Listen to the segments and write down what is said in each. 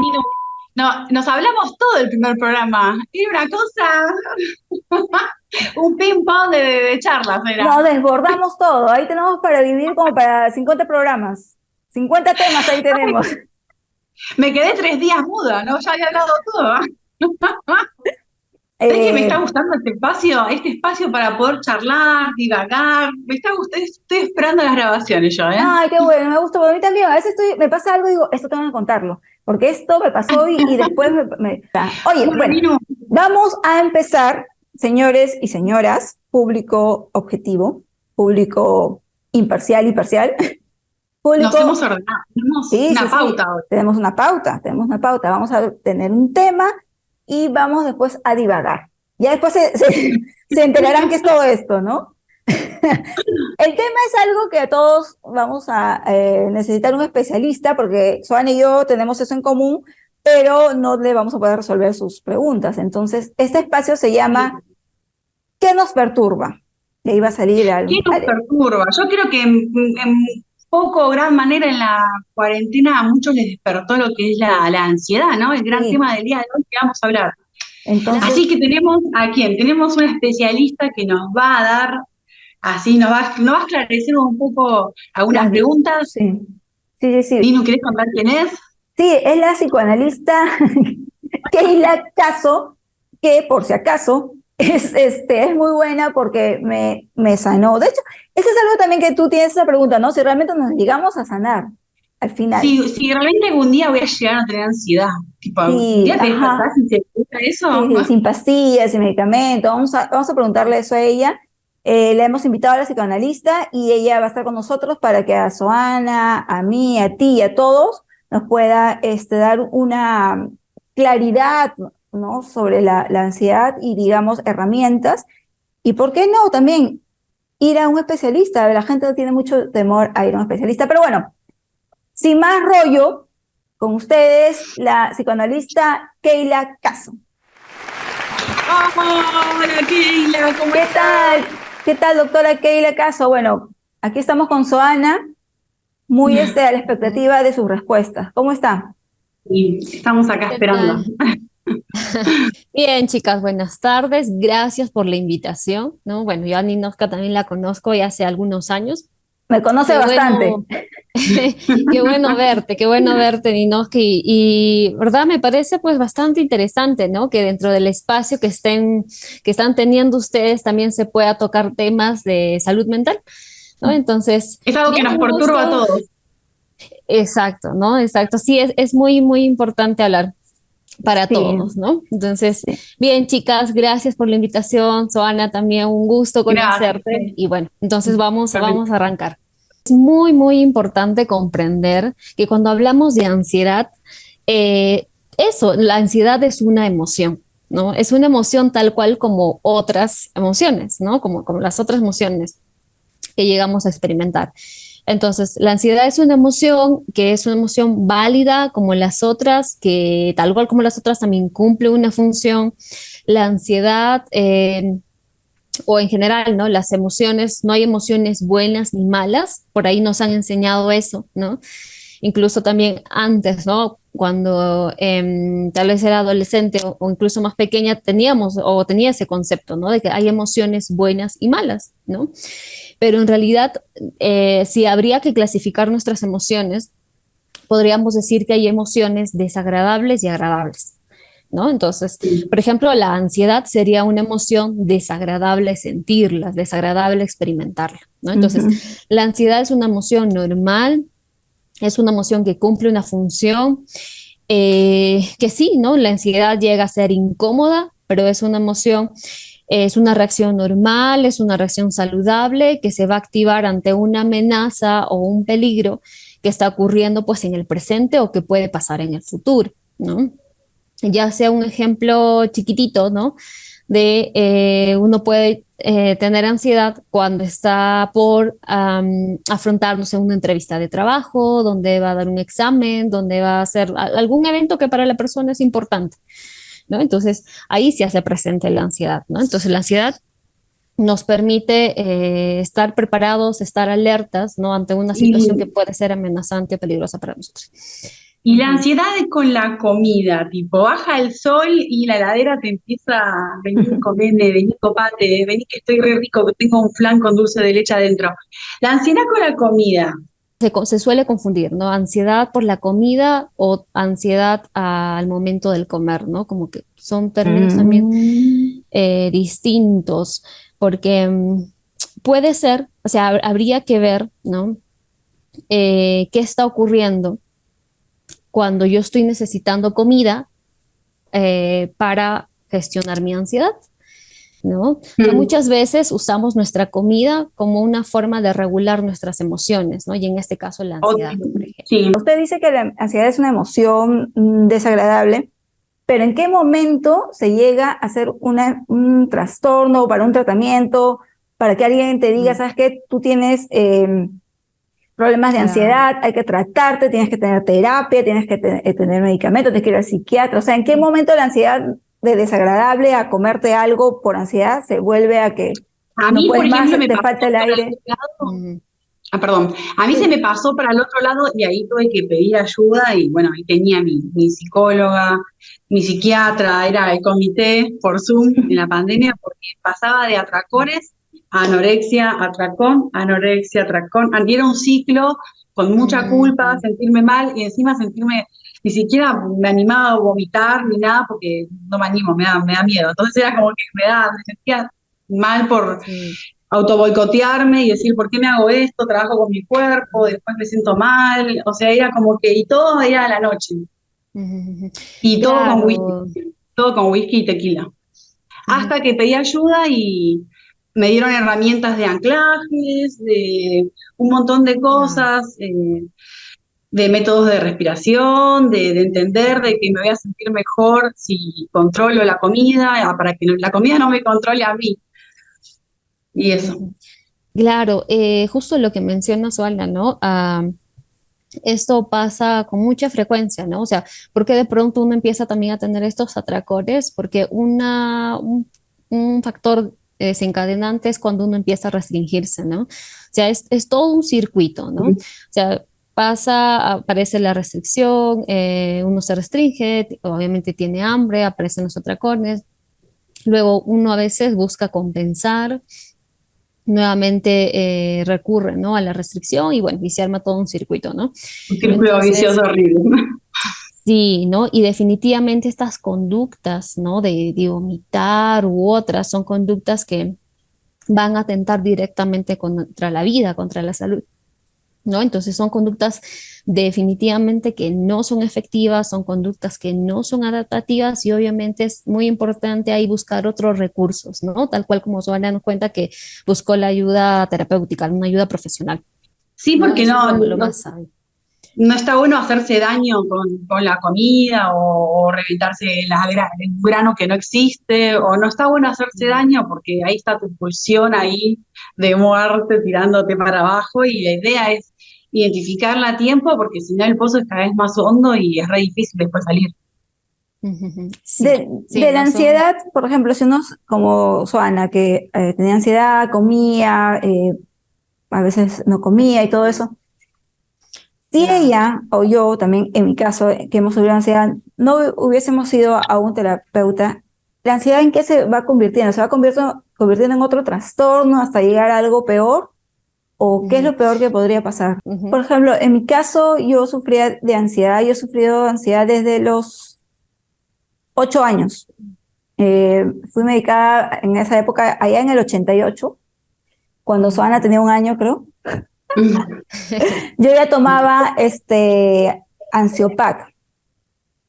Nino. No, nos hablamos todo el primer programa. Era una cosa, un ping-pong de charlas era. Nos desbordamos todo. Ahí tenemos para dividir como para 50 programas. 50 temas ahí tenemos. Me quedé 3 días muda, ¿no? Ya había hablado todo. ¿Sabés que me está Eh, gustando este espacio para poder charlar, divagar? Me está gustando, estoy esperando las grabaciones yo, ¿eh? Ay, qué bueno, me gusta. Porque a mí también, a veces me pasa algo y digo, esto tengo que contarlo. Porque esto me pasó y después Oye, Bueno, bueno, Nino, vamos a empezar, señores y señoras, público objetivo, público imparcial y parcial, nos hemos público. ordenado, tenemos Sí, sí, una sí, pauta hoy. tenemos una pauta, tenemos una pauta. Vamos a tener un tema y vamos después a divagar. Ya después se enterarán qué es todo esto, ¿no? El tema es algo que todos vamos a necesitar un especialista porque Soane y yo tenemos eso en común, pero no le vamos a poder resolver sus preguntas. Entonces, este espacio se llama ¿Qué nos perturba? Y ahí va a salir ¿Qué nos perturba? Yo creo que en poco o gran manera en la cuarentena a muchos les despertó lo que es la ansiedad, ¿no? El gran sí. tema del día de hoy que vamos a hablar. Entonces, Así que tenemos a quién, tenemos un especialista que nos va a dar, así nos va a esclarecer un poco algunas las, preguntas. sí, sí, sí, sí. Nino, ¿querés contar quién es? Sí, es la psicoanalista Keila Caso, que por si acaso es muy buena porque me sanó. De hecho, eso es algo también que tú tienes esa pregunta, ¿no? Si realmente nos llegamos a sanar al final. Si realmente algún día voy a llegar a tener ansiedad, tipo, un Sí, día te despertás ajá, y te gusta eso. sí, sin pastillas, sin medicamentos. Vamos a preguntarle eso a ella. Le hemos invitado a la psicoanalista y ella va a estar con nosotros para que a Soana, a mí, a ti y a todos nos pueda dar una claridad, ¿no? Sobre la ansiedad y, digamos, herramientas. Y por qué no, también ir a un especialista. La gente tiene mucho temor a ir a un especialista. Pero bueno, sin más rollo, con ustedes, la psicoanalista Keila Caso. Hola, Keila, ¿cómo ¿Qué estás? tal? ¿Qué tal, doctora Keila Caso? Bueno, aquí estamos con Soana, muy a la expectativa de sus respuestas. ¿Cómo está? Y estamos acá ¿Qué esperando. tal? Bien, chicas, buenas tardes. Gracias por la invitación, ¿no? Bueno, yo a Ninoska también la conozco ya hace algunos años. Me conoce Qué bastante. bueno, qué bueno verte, Ninoska. ¿Verdad? Me parece pues bastante interesante, ¿no? Que dentro del espacio que están teniendo ustedes también se pueda tocar temas de salud mental, ¿no? Entonces, Es algo que bien, nos un perturba a gusto. todos. Exacto, ¿no? Exacto. Sí, es muy, muy importante hablar para Sí, todos, ¿no? Entonces, sí. bien, chicas, gracias por la invitación. Soana, también un gusto Gracias. conocerte. Y bueno, entonces Realmente. vamos a arrancar. Es muy, muy importante comprender que cuando hablamos de ansiedad, la ansiedad es una emoción, ¿no? Es una emoción tal cual como otras emociones, ¿no? Como las otras emociones que llegamos a experimentar. Entonces, la ansiedad es una emoción que es una emoción válida como las otras, que tal cual como las otras también cumple una función. La ansiedad, o en general, ¿no? Las emociones, no hay emociones buenas ni malas, por ahí nos han enseñado eso, ¿no? Incluso también antes, ¿no? Cuando tal vez era adolescente o incluso más pequeña, teníamos o tenía ese concepto, ¿no? De que hay emociones buenas y malas, ¿no? Pero en realidad, si habría que clasificar nuestras emociones, podríamos decir que hay emociones desagradables y agradables, ¿no? Entonces, por ejemplo, la ansiedad sería una emoción desagradable sentirla, desagradable experimentarla, ¿no? Entonces, Ujú. la ansiedad es una emoción normal, es una emoción que cumple una función, que sí, ¿no? La ansiedad llega a ser incómoda, pero es una emoción, es una reacción normal, es una reacción saludable que se va a activar ante una amenaza o un peligro que está ocurriendo pues en el presente o que puede pasar en el futuro, ¿no? Ya sea un ejemplo chiquitito, ¿no? De uno puede tener ansiedad cuando está por afrontarnos en una entrevista de trabajo, donde va a dar un examen, donde va a hacer algún evento que para la persona es importante, ¿no? Entonces ahí se hace presente la ansiedad, ¿no? Entonces la ansiedad nos permite estar preparados, estar alertas, ¿no? Ante una situación que Y puede ser amenazante o peligrosa para nosotros. Y la ansiedad es con la comida, tipo, baja el sol y la heladera te empieza a venir, comeme, vení, copate, vení que estoy re rico, que tengo un flan con dulce de leche adentro. La ansiedad con la comida. Se suele confundir, ¿no? Ansiedad por la comida o ansiedad al momento del comer, ¿no? Como que son términos también Mm, distintos, porque puede ser, o sea, habría que ver, ¿no? ¿Qué está ocurriendo cuando yo estoy necesitando comida para gestionar mi ansiedad? ¿No? O sea, Mm. muchas veces usamos nuestra comida como una forma de regular nuestras emociones, ¿no? Y en este caso la ansiedad, por ejemplo. Sí, Usted dice que la ansiedad es una emoción desagradable, pero ¿en qué momento se llega a hacer un trastorno para un tratamiento, para que alguien te diga, Mm, sabes qué, tú tienes problemas de claro. ansiedad, hay que tratarte, tienes que tener terapia, tienes que tener medicamentos, tienes que ir al psiquiatra? O sea, ¿en qué momento la ansiedad de desagradable a comerte algo por ansiedad se vuelve a que a no mí, por puedes más, ejemplo, me te pasó falta el para el aire? otro lado. Mm, Perdón, a mí se me pasó para el otro lado y ahí tuve que pedir ayuda y bueno, ahí tenía mi psicóloga, mi psiquiatra, era el comité por Zoom en la pandemia porque pasaba de atracones a anorexia, atracón, y era un ciclo con mucha culpa, mm, sentirme mal y encima sentirme, ni siquiera me animaba a vomitar ni nada porque no me animo, me da miedo. Entonces era como que me sentía mal por sí. autoboicotearme y decir, ¿por qué me hago esto? Trabajo con mi cuerpo, después me siento mal, o sea, era como que, y todo era a la noche, Ujú. y Claro. todo con whisky y tequila. Ujú. Hasta que pedí ayuda y me dieron herramientas de anclajes, de un montón de Claro. cosas, de métodos de respiración, de entender de que me voy a sentir mejor si controlo la comida, para que la comida no me controle a mí, y eso. Ujú. Claro, justo lo que mencionas, Oala, ¿no? Esto pasa con mucha frecuencia, ¿no? O sea, porque de pronto uno empieza también a tener estos atracores, porque un factor desencadenante es cuando uno empieza a restringirse, ¿no? O sea, es todo un circuito, ¿no? O sea, aparece la restricción, uno se restringe, obviamente tiene hambre, aparecen los atracones, luego uno a veces busca compensar, nuevamente recurre, ¿no? A la restricción y bueno, y se arma todo un circuito, ¿no? Un círculo vicioso Entonces, horrible. sí, ¿no? Y definitivamente estas conductas, ¿no? De vomitar u otras son conductas que van a atentar directamente contra la vida, contra la salud, ¿no? Entonces son conductas definitivamente que no son efectivas, son conductas que no son adaptativas y obviamente es muy importante ahí buscar otros recursos, ¿no? Tal cual como Joana nos cuenta que buscó la ayuda terapéutica, una ayuda profesional, Sí, ¿no? porque Eso es no, lo no, más sabio. no está bueno hacerse daño con la comida o reventarse el grano que no existe, o no está bueno hacerse Ujú. daño porque ahí está tu pulsión ahí de muerte tirándote para abajo y la idea es identificarla a tiempo porque si no el pozo es cada vez más hondo y es re difícil después salir. Ujú. Sí, sí, De la no son. ansiedad, por ejemplo, si uno, como Soana, que tenía ansiedad, comía, a veces no comía y todo eso, si Claro. ella o yo también, en mi caso, que hemos sufrido ansiedad, no hubiésemos ido a un terapeuta, ¿la ansiedad en qué se va convirtiendo? ¿Se va convirtiendo en otro trastorno hasta llegar a algo peor? ¿O qué es Ujú, lo peor que podría pasar? ujú, Por ejemplo, en mi caso, yo sufría de ansiedad, yo he sufrido ansiedad desde los 8 años. Fui medicada en esa época, allá en el 88, cuando ujú. Soana tenía un año, creo. Yo ya tomaba Ansiopac,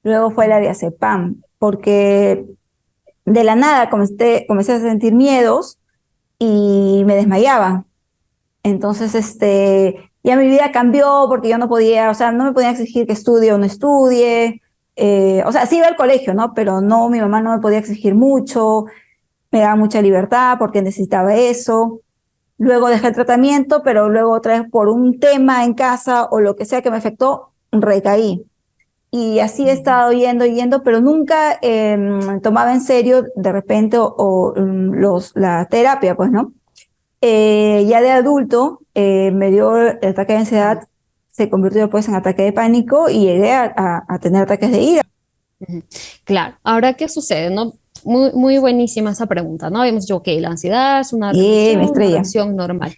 luego fue la diazepam, porque de la nada comencé a sentir miedos y me desmayaba. Entonces, ya mi vida cambió porque yo no podía, o sea, no me podía exigir que estudie o no estudie. O sea, sí iba al colegio, ¿no? Pero no, mi mamá no me podía exigir mucho, me daba mucha libertad porque necesitaba eso. Luego dejé el tratamiento, pero luego otra vez por un tema en casa o lo que sea que me afectó, recaí. Y así he Ujú. estado yendo, pero nunca tomaba en serio de repente la terapia, pues, ¿no? Ya de adulto me dio el ataque de ansiedad se convirtió pues en ataque de pánico y llegué a tener ataques de ira. Ujú. Claro, ahora, ¿qué sucede? ¿No? Muy, muy buenísima esa pregunta, ¿no? Habíamos dicho, ok, la ansiedad es Mi una estrella. reacción normal.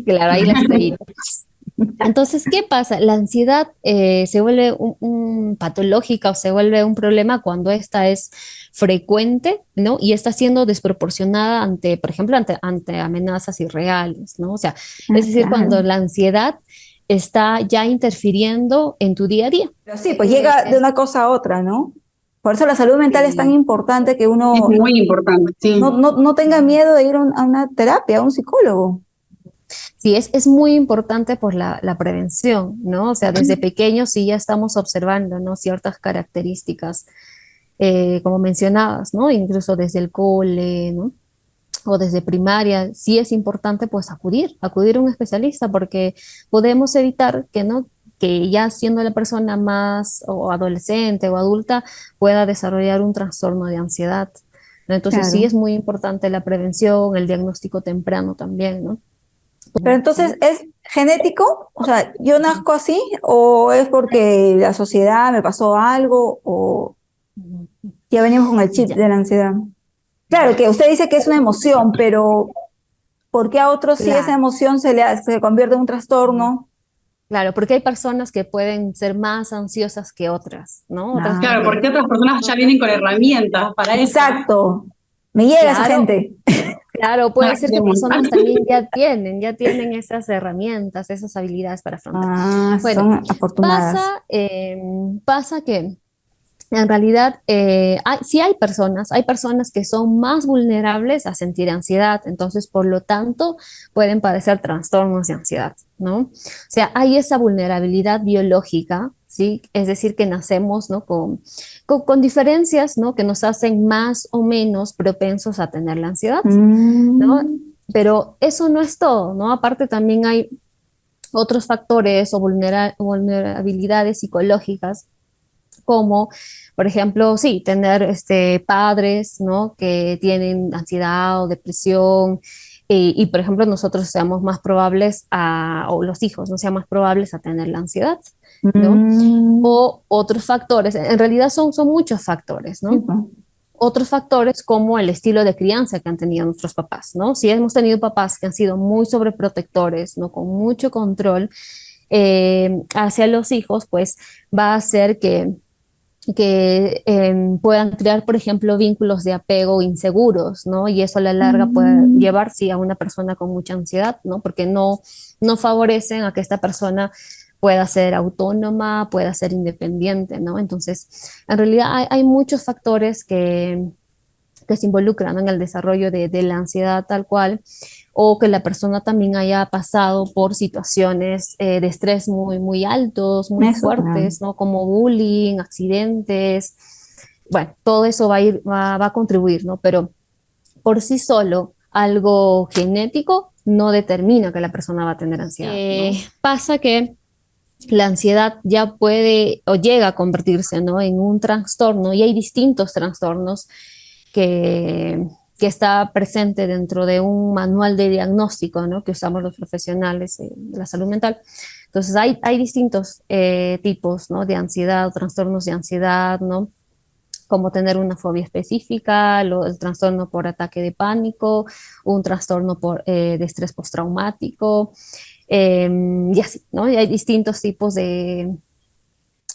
Claro, ahí la estrellita. Entonces, ¿qué pasa? La ansiedad se vuelve patológica o se vuelve un problema cuando esta es frecuente, ¿no? Y está siendo desproporcionada ante, por ejemplo, ante amenazas irreales, ¿no? O sea, es decir, cuando Claro. la ansiedad está ya interfiriendo en tu día a día. Pero sí, pues llega de una cosa a otra, ¿no? Por eso la salud mental es tan Sí. importante que Es uno muy importante, sí. no tenga miedo de ir a una terapia, a un psicólogo. Sí, es muy importante por la prevención, ¿no? O sea, desde pequeños sí ya estamos observando, ¿no? Ciertas características, como mencionabas, ¿no? Incluso desde el cole, ¿no? O desde primaria, sí es importante pues acudir a un especialista porque podemos evitar que, ¿no? Que ya siendo la persona más o adolescente o adulta pueda desarrollar un trastorno de ansiedad, ¿no? Entonces sí Claro. es muy importante la prevención, el diagnóstico temprano también, ¿no? Pero entonces, ¿es genético? O sea, ¿yo nazco así o es porque la sociedad me pasó algo o ya venimos con el chip Ya, de la ansiedad? Claro, que usted dice que es una emoción, pero ¿por qué a otros sí esa claro. emoción se convierte en un trastorno? Claro, porque hay personas que pueden ser más ansiosas que otras, ¿no? Otras Ah, Claro, ok. porque otras personas ya vienen con herramientas para eso. Exacto. Me llega esa Claro, gente. claro, puede Ay, ser de que montar. personas también ya tienen esas herramientas, esas habilidades para afrontar. Ah, Bueno, son afortunadas. pasa que en realidad sí hay personas que son más vulnerables a sentir ansiedad, entonces por lo tanto pueden padecer trastornos de ansiedad, ¿no? O sea, hay esa vulnerabilidad biológica, ¿sí? Es decir, que nacemos, ¿no? Con diferencias, ¿no? Que nos hacen más o menos propensos a tener la ansiedad, ¿no? Mm, Pero eso no es todo, ¿no? Aparte también hay otros factores o vulnerabilidades psicológicas como, por ejemplo, sí, tener padres, ¿no? Que tienen ansiedad o depresión, y, por ejemplo, nosotros seamos más probables o los hijos, no sean más probables a tener la ansiedad, ¿no? mm, O otros factores, en realidad son muchos factores, sí, ¿no? pues. Otros factores como el estilo de crianza que han tenido nuestros papás, ¿no? Si hemos tenido papás que han sido muy sobreprotectores, ¿no? Con mucho control hacia los hijos, pues va a hacer que puedan crear, por ejemplo, vínculos de apego inseguros, ¿no? Y eso a la larga puede Mm, llevar, sí, a una persona con mucha ansiedad, ¿no? Porque no favorecen a que esta persona pueda ser autónoma, pueda ser independiente, ¿no? Entonces, en realidad hay muchos factores que se involucran, ¿no? En el desarrollo de la ansiedad tal cual, o que la persona también haya pasado por situaciones de estrés muy, muy altos, muy eso, claro. fuertes, ¿no? Como bullying, accidentes. Bueno, todo eso va a contribuir, ¿no? Pero por sí solo, algo genético no determina que la persona va a tener ansiedad, ¿no? Pasa que la ansiedad ya puede o llega a convertirse, ¿no? En un trastorno, y hay distintos trastornos que, que está presente dentro de un manual de diagnóstico, ¿no? Que usamos los profesionales de la salud mental. Entonces, hay distintos tipos, ¿no? De ansiedad o trastornos de ansiedad, ¿no? Como tener una fobia específica, el trastorno por ataque de pánico, un trastorno de estrés postraumático, y así, ¿no? Y hay distintos tipos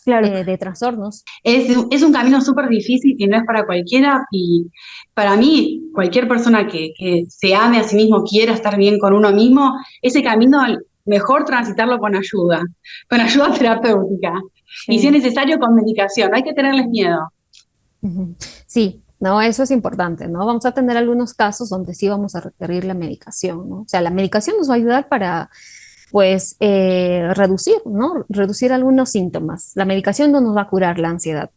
Claro. de trastornos. Es un camino súper difícil y no es para cualquiera. Y para mí, cualquier persona que se ame a sí mismo, quiera estar bien con uno mismo, ese camino mejor transitarlo con ayuda terapéutica. Y si es Sí. necesario, con medicación. No hay que tenerles miedo. Ujú. Sí, no, eso es importante, ¿no? Vamos a tener algunos casos donde sí vamos a requerir la medicación, ¿no? O sea, la medicación nos va a ayudar para, pues, reducir, ¿no? Reducir algunos síntomas. La medicación no nos va a curar la ansiedad,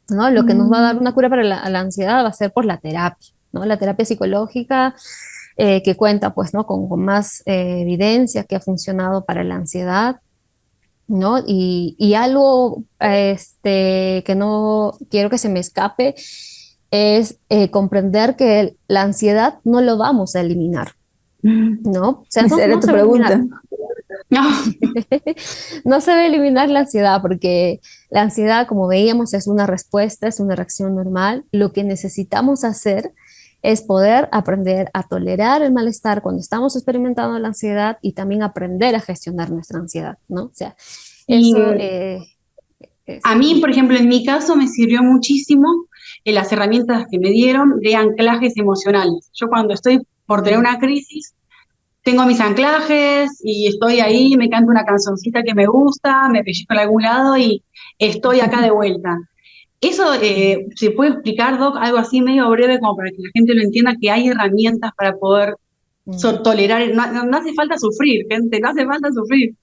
¿no? Lo que nos va a dar Mm, una cura para la ansiedad va a ser por la terapia, ¿no? La terapia psicológica que cuenta, pues, ¿no? Con más evidencia que ha funcionado para la ansiedad, ¿no? Y algo que no quiero que se me escape es comprender que la ansiedad no lo vamos a eliminar, ¿no? O sea, no esa era vamos tu a eliminar. pregunta. No, No se debe eliminar la ansiedad porque la ansiedad, como veíamos, es una respuesta, es una reacción normal. Lo que necesitamos hacer es poder aprender a tolerar el malestar cuando estamos experimentando la ansiedad y también aprender a gestionar nuestra ansiedad, ¿no? O sea, y eso a es. mí, por ejemplo, en mi caso me sirvió muchísimo las herramientas que me dieron de anclajes emocionales. Yo cuando estoy por tener Mm, una crisis, tengo mis anclajes y estoy ahí, me canto una cancioncita que me gusta, me pellizco en algún lado y estoy acá de vuelta. Eso se puede explicar, Doc, algo así medio breve como para que la gente lo entienda, que hay herramientas para poder mm. tolerar, no hace falta sufrir, gente, no hace falta sufrir.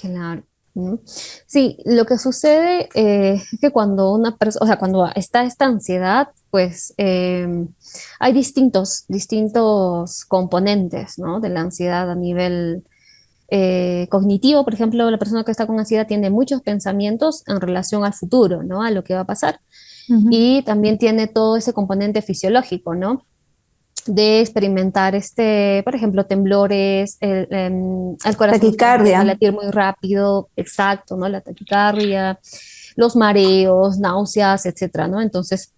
Claro. ¿No? Sí, lo que sucede es que cuando una persona, o sea, cuando está esta ansiedad, pues hay distintos componentes, ¿no? De la ansiedad a nivel cognitivo. Por ejemplo, la persona que está con ansiedad tiene muchos pensamientos en relación al futuro, ¿no? A lo que va a pasar. Ujú. Y también tiene todo ese componente fisiológico, ¿no? De experimentar, por ejemplo, temblores, el corazón empieza a Taquicardia. latir muy rápido, exacto, ¿no? La taquicardia, los mareos, náuseas, etcétera, ¿no? Entonces,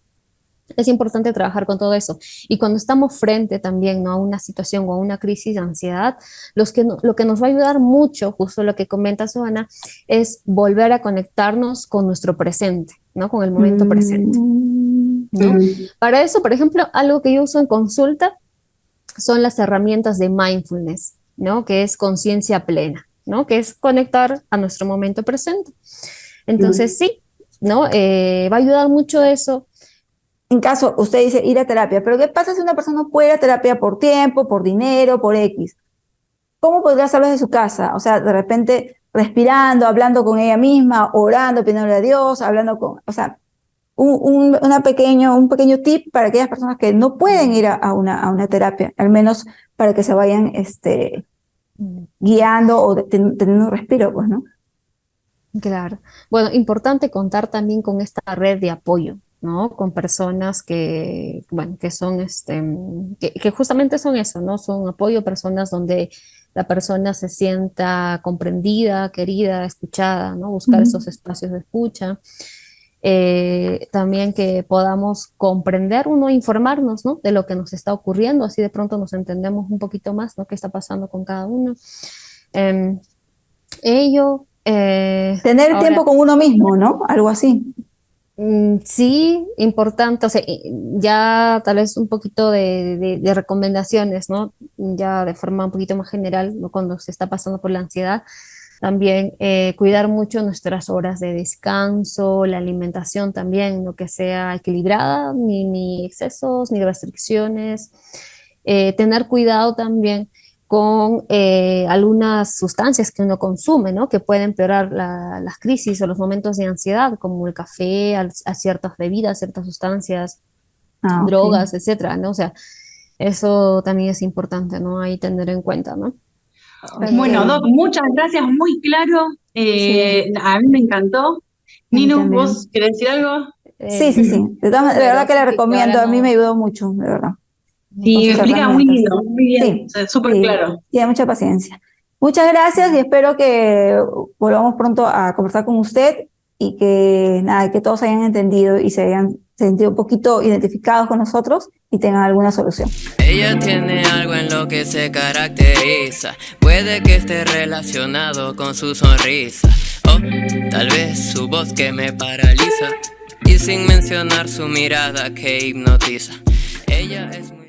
es importante trabajar con todo eso. Y cuando estamos frente también, ¿no? A una situación o a una crisis de ansiedad, lo que nos va a ayudar mucho, justo lo que comenta Joana, es volver a conectarnos con nuestro presente, ¿no? Con el momento presente. Mm, ¿No? Mm. Para eso, por ejemplo, algo que yo uso en consulta son las herramientas de mindfulness, ¿no? Que es conciencia plena, ¿no? Que es conectar a nuestro momento presente. Entonces, sí, ¿no? Va a ayudar mucho eso. En caso, usted dice ir a terapia, pero ¿qué pasa si una persona no puede ir a terapia por tiempo, por dinero, por X? ¿Cómo podría hacerlo desde su casa? O sea, de repente respirando, hablando con ella misma, orando, pidiéndole a Dios, hablando con, o sea, un pequeño tip para aquellas personas que no pueden ir a una terapia, al menos para que se vayan guiando o teniendo un respiro, pues, ¿no? Claro. Bueno, importante contar también con esta red de apoyo, ¿no? Con personas que, bueno, que son, que justamente son eso, ¿no? Son apoyo, personas donde la persona se sienta comprendida, querida, escuchada, ¿no? Buscar Ujú. esos espacios de escucha. También que podamos comprender, uno, informarnos, ¿no? De lo que nos está ocurriendo, así de pronto nos entendemos un poquito más, ¿no? ¿Qué está pasando con cada uno? Em, ello, Tener ahora, tiempo con uno mismo, ¿no? Algo así. sí, importante, o sea, ya tal vez un poquito de recomendaciones, ¿no? Ya de forma un poquito más general, ¿no? Cuando se está pasando por la ansiedad, también cuidar mucho nuestras horas de descanso, la alimentación también, no que sea equilibrada, ni excesos, ni restricciones. Tener cuidado también con algunas sustancias que uno consume, ¿no? Que pueden empeorar las crisis o los momentos de ansiedad, como el café, a ciertas bebidas, ciertas sustancias, Ah, ok. drogas, etcétera, ¿no? O sea, eso también es importante, ¿no? Ahí tener en cuenta, ¿no? Bueno, Ok. Doc, muchas gracias, muy claro. Sí, A mí me encantó. a mí Ninu, también. ¿vos querés decir algo? Sí, sí, sí. De verdad Números, que sí, le que ahora recomiendo, a mí me no, ayudó mucho, de verdad, con Sí, me sus explica muy herramientas. lindo, muy bien, o Sí, sea, súper sí, claro. tiene mucha paciencia. Muchas gracias y espero que volvamos pronto a conversar con usted y que nada, que todos hayan entendido y se hayan sentido un poquito identificados con nosotros y tengan alguna solución. Ella tiene algo en lo que se caracteriza. Puede que esté relacionado con su sonrisa. O tal vez su voz que me paraliza. Y sin mencionar su mirada que hipnotiza. Ella es muy